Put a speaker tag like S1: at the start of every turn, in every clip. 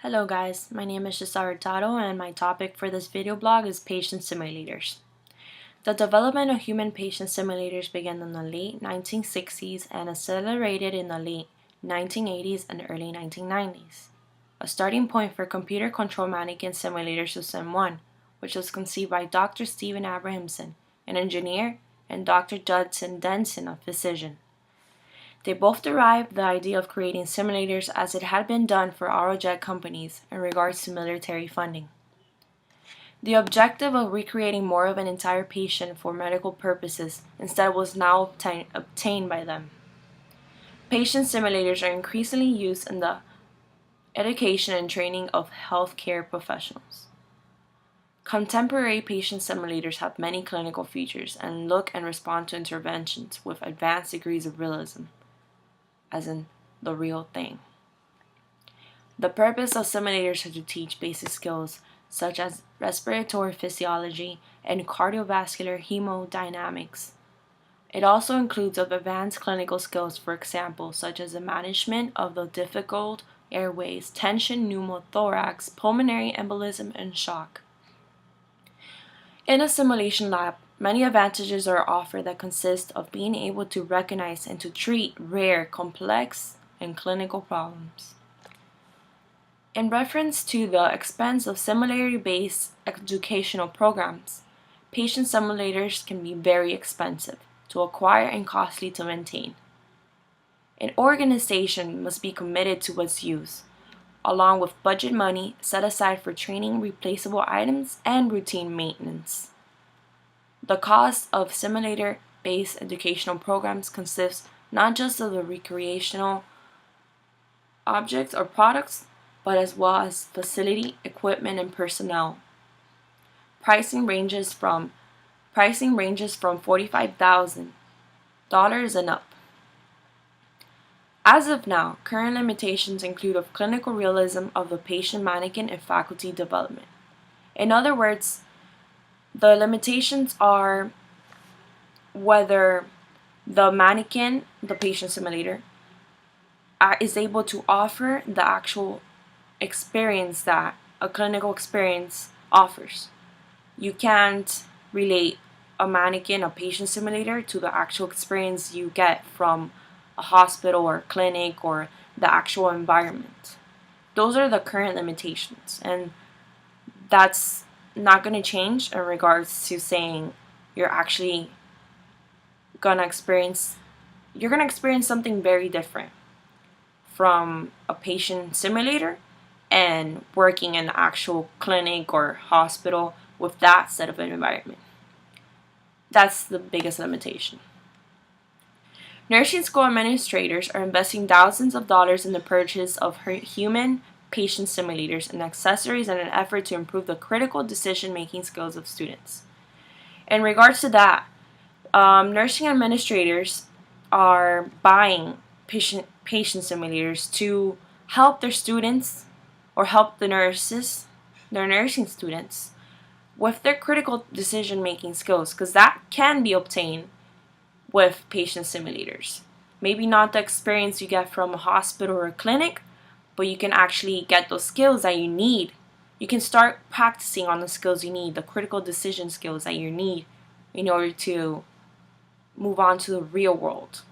S1: Hello guys, my name is Shisa Hurtado and my topic for this video blog is patient simulators. The development of human patient simulators began in the late 1960s and accelerated in the late 1980s and early 1990s. A starting point for computer control mannequin simulators was SIM-1, which was conceived by Dr. Stephen Abrahamson, an engineer, and Dr. Judson Denson, a physician. They both derived the idea of creating simulators as it had been done for autojet companies in regards to military funding. The objective of recreating more of an entire patient for medical purposes instead was now obtained by them. Patient simulators are increasingly used in the education and training of healthcare professionals. Contemporary patient simulators have many clinical features and look and respond to interventions with advanced degrees of realism, as in the real thing. The purpose of simulators is to teach basic skills such as respiratory physiology and cardiovascular hemodynamics. It also includes advanced clinical skills, for example, such as the management of the difficult airways, tension, pneumothorax, pulmonary embolism, and shock. In a simulation lab, many advantages are offered that consist of being able to recognize and to treat rare, complex, and clinical problems. In reference to the expense of simulator-based educational programs, patient simulators can be very expensive to acquire and costly to maintain. An organization must be committed to its use, along with budget money set aside for training, replaceable items, and routine maintenance. The cost of simulator-based educational programs consists not just of the recreational objects or products, but as well as facility, equipment, and personnel. Pricing ranges from $45,000 and up. As of now, current limitations include of clinical realism of the patient mannequin and faculty development. In other words, the limitations are whether the mannequin, the patient simulator, is able to offer the actual experience that a clinical experience offers. You can't relate a mannequin, a patient simulator, to the actual experience you get from a hospital or clinic or the actual environment. Those are the current limitations, and that's not going to change in regards to saying you're going to experience something very different from a patient simulator and working in an actual clinic or hospital with that set of an environment. That's the biggest limitation. Nursing school administrators are investing thousands of dollars in the purchase of human patient simulators and accessories in an effort to improve the critical decision-making skills of students. In regards to that, nursing administrators are buying patient simulators to help their students or help their nursing students with their critical decision-making skills, because that can be obtained with patient simulators. Maybe not the experience you get from a hospital or a clinic, but you can actually get those skills that you need. You can start practicing on the skills you need, the critical decision skills that you need in order to move on to the real world.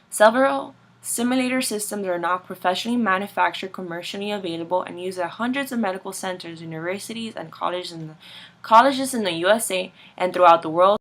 S1: Several simulator systems are now professionally manufactured, commercially available, and used at hundreds of medical centers, universities, and colleges in the USA and throughout the world.